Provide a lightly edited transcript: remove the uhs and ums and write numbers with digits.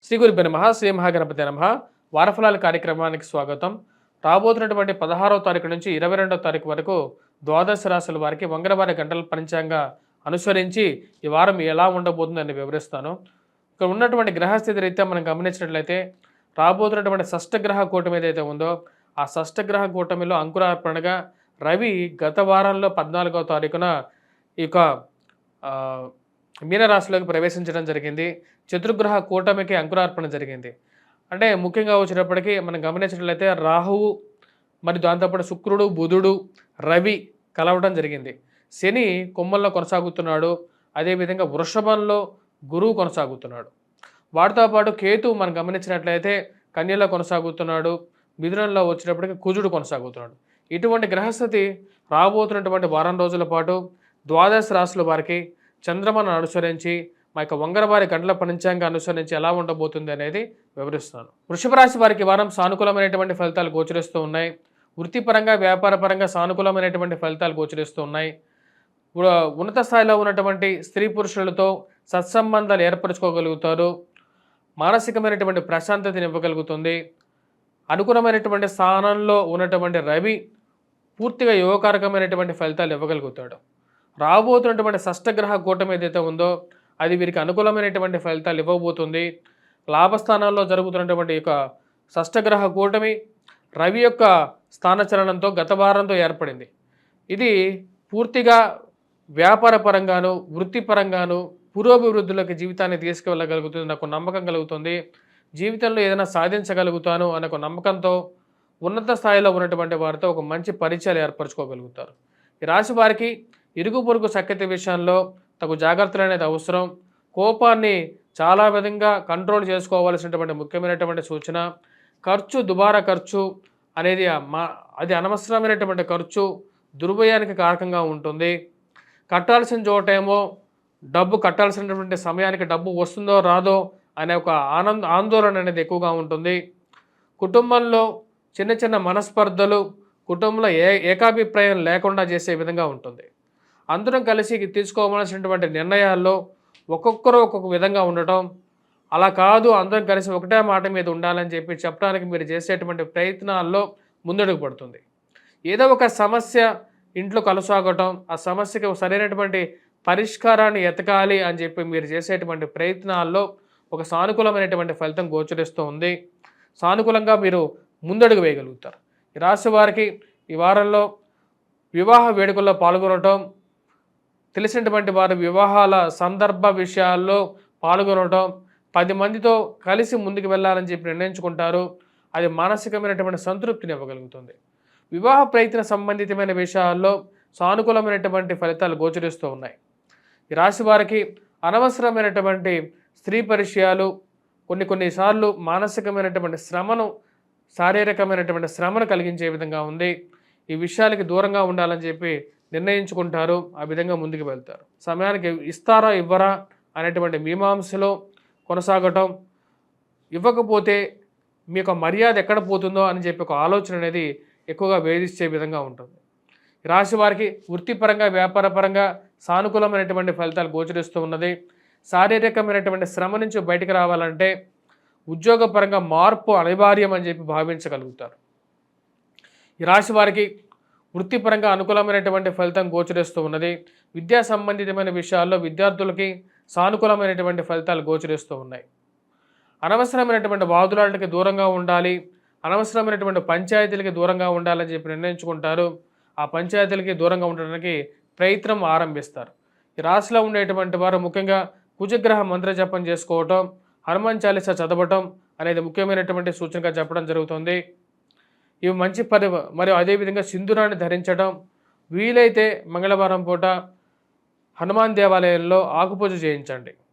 శ్రీ గురుభ్యో నమః. శ్రీ మహాగణపతి నమః. వారఫలాల కార్యక్రమానికి స్వాగతం. రాబోతున్నటువంటి 16వ తారీఖు నుంచి 22వ తారీఖు వరకు ద్వాదశ రాశుల వారికి మంగళవారి గంటల పంచాంగ అనుసరించి ఈ వారం ఎలా ఉండబోతుందని వివరిస్తాను. ఇక్కడ ఉన్నటువంటి గ్రహస్థితి రీత్యా మనం గమనించినట్లయితే రాబోతున్నటువంటి షష్టగ్రహ కూటమి ఏదైతే ఉందో ఆ షష్టగ్రహ కూటమిలో అంకురార్పణగా రవి గత వారంలో 14వ తారీఖున ఈ యొక్క మీనరాశిలోకి ప్రవేశించడం జరిగింది. చతుర్గ్రహ కూటమికి అంకురార్పణ జరిగింది. అంటే ముఖ్యంగా వచ్చేటప్పటికి మనం గమనించినట్లయితే రాహువు మరి దాంతోపాటు శుక్రుడు, బుధుడు, రవి కలవడం జరిగింది. శని కొమ్మల్లో కొనసాగుతున్నాడు. అదేవిధంగా వృషభంలో గురువు కొనసాగుతున్నాడు. వాటితో పాటు కేతు మనం గమనించినట్లయితే కన్యలో కొనసాగుతున్నాడు. మిథునంలో వచ్చేటప్పటికి కుజుడు కొనసాగుతున్నాడు. ఇటువంటి గ్రహస్థితి రాబోతున్నటువంటి వారం రోజుల పాటు ద్వాదశ రాశుల వారికి చంద్రమను అనుసరించి మా యొక్క వంగరవారి గంటల పంచాంగ అనుసరించి ఎలా ఉండబోతుంది అనేది వివరిస్తాను. వృషభ రాశి వారికి వారం సానుకూలమైనటువంటి ఫలితాలు గోచరిస్తూ ఉన్నాయి. వృత్తిపరంగా వ్యాపారపరంగా సానుకూలమైనటువంటి ఫలితాలు గోచరిస్తూ ఉన్నాయి. ఉన్నత స్థాయిలో ఉన్నటువంటి స్త్రీ పురుషులతో సత్సంబంధాలు ఏర్పరచుకోగలుగుతారు. మానసికమైనటువంటి ప్రశాంతతని ఇవ్వగలుగుతుంది. అనుకూలమైనటువంటి స్థానంలో ఉన్నటువంటి రవి పూర్తిగా యువకారకమైనటువంటి ఫలితాలు ఇవ్వగలుగుతాడు. రాబోతున్నటువంటి షష్టగ్రహ కూటమి ఏదైతే ఉందో అది వీరికి అనుకూలమైనటువంటి ఫలితాలు ఇవ్వబోతుంది. లాభస్థానాల్లో జరుగుతున్నటువంటి యొక్క షష్టగ్రహ కూటమి రవి యొక్క స్థానచలనంతో గత వారంతో ఏర్పడింది. ఇది పూర్తిగా వ్యాపార పరంగాను వృత్తిపరంగాను పురోభివృద్ధిలోకి జీవితాన్ని తీసుకువెళ్ళగలుగుతుంది. నాకు నమ్మకం కలుగుతుంది. జీవితంలో ఏదైనా సాధించగలుగుతాను అనే ఒక నమ్మకంతో ఉన్నత స్థాయిలో ఉన్నటువంటి వారితో ఒక మంచి పరిచయాలు ఏర్పరచుకోగలుగుతారు. ఈ రాశి వారికి ఇరుగు పొరుగు సఖ్యత విషయంలో తగు జాగ్రత్తలు అనేది అవసరం. కోపాన్ని చాలా విధంగా కంట్రోల్ చేసుకోవాల్సినటువంటి ముఖ్యమైనటువంటి సూచన. దుబారా ఖర్చు అనేది అది అనవసరమైనటువంటి ఖర్చు దుర్వ్యయానికి కారకంగా ఉంటుంది. కట్టాల్సిన చోటేమో డబ్బు కట్టాల్సినటువంటి సమయానికి డబ్బు వస్తుందో రాదో అనే ఒక ఆందోళన అనేది ఎక్కువగా ఉంటుంది. కుటుంబంలో చిన్న చిన్న మనస్పర్ధలు కుటుంబంలో ఏకాభిప్రాయం లేకుండా చేసే విధంగా ఉంటుంది. అందరం కలిసి తీసుకోవాల్సినటువంటి నిర్ణయాల్లో ఒక్కొక్కరు ఒక్కొక్క విధంగా ఉండటం, అలా కాదు అందరం కలిసి ఒకటే మాట మీద ఉండాలని చెప్పడానికి మీరు చేసేటువంటి ప్రయత్నాల్లో ముందడుగు పడుతుంది. ఏదో ఒక సమస్య ఇంట్లో కొనసాగటం, ఆ సమస్యకి సరైనటువంటి పరిష్కారాన్ని ఎతకాలి అని చెప్పి మీరు చేసేటువంటి ప్రయత్నాల్లో ఒక సానుకూలమైనటువంటి ఫలితం గోచరిస్తూ ఉంది. సానుకూలంగా మీరు ముందడుగు వేయగలుగుతారు. ఈ రాశి వారికి ఈ వారంలో వివాహ వేడుకల్లో పాల్గొనటం, తెలిసినటువంటి వారి వివాహాల సందర్భ విషయాల్లో పాల్గొనటం, 10 మందితో కలిసి ముందుకు వెళ్ళాలని చెప్పి నిర్ణయించుకుంటారు. అది మానసికమైనటువంటి సంతృప్తిని ఇవ్వగలుగుతుంది. వివాహ ప్రయత్న సంబంధితమైన విషయాల్లో సానుకూలమైనటువంటి ఫలితాలు గోచరిస్తూ ఉన్నాయి. ఈ రాశి వారికి అనవసరమైనటువంటి స్త్రీ పరిచయాలు కొన్నిసార్లు మానసికమైనటువంటి శ్రమను శారీరకమైనటువంటి శ్రమను కలిగించే విధంగా ఉంది. ఈ విషయాలకి దూరంగా ఉండాలని చెప్పి నిర్ణయించుకుంటారు. ఆ విధంగా ముందుకు వెళ్తారు. సమయానికి ఇస్తారా ఇవ్వరా అనేటువంటి మీమాంసలో కొనసాగటం, ఇవ్వకపోతే మీ యొక్క మర్యాద ఎక్కడ పోతుందో అని చెప్పి ఒక ఆలోచన అనేది ఎక్కువగా వేధించే విధంగా ఉంటుంది. రాశి వారికి వృత్తిపరంగా వ్యాపారపరంగా సానుకూలమైనటువంటి ఫలితాలు గోచరిస్తూ ఉన్నది. శారీరకమైనటువంటి శ్రమ నుంచి బయటకు రావాలంటే ఉద్యోగపరంగా మార్పు అనివార్యం అని చెప్పి భావించగలుగుతారు. ఈ రాశి వారికి వృత్తిపరంగా అనుకూలమైనటువంటి ఫలితం గోచరిస్తూ ఉన్నది. విద్యా సంబంధితమైన విషయాల్లో విద్యార్థులకి సానుకూలమైనటువంటి ఫలితాలు గోచరిస్తూ ఉన్నాయి. అనవసరమైనటువంటి వాదులాటకి దూరంగా ఉండాలి, అనవసరమైనటువంటి పంచాయతీలకి దూరంగా ఉండాలని చెప్పి నిర్ణయించుకుంటారు. ఆ పంచాయతీలకి దూరంగా ఉండడానికి ప్రయత్నం ఆరంభిస్తారు. ఈ రాశిలో ఉండేటువంటి వారు ముఖ్యంగా కుజగ్రహ మంత్ర జపం చేసుకోవటం, హనుమాన్ చాలీసా చదవటం అనేది ముఖ్యమైనటువంటి సూచనగా చెప్పడం జరుగుతుంది. ఇవి మంచి మరియు అదేవిధంగా సింధూరాన్ని ధరించడం, వీలైతే మంగళవారం పూట హనుమాన్ దేవాలయంలో ఆకుపూజ చేయించండి.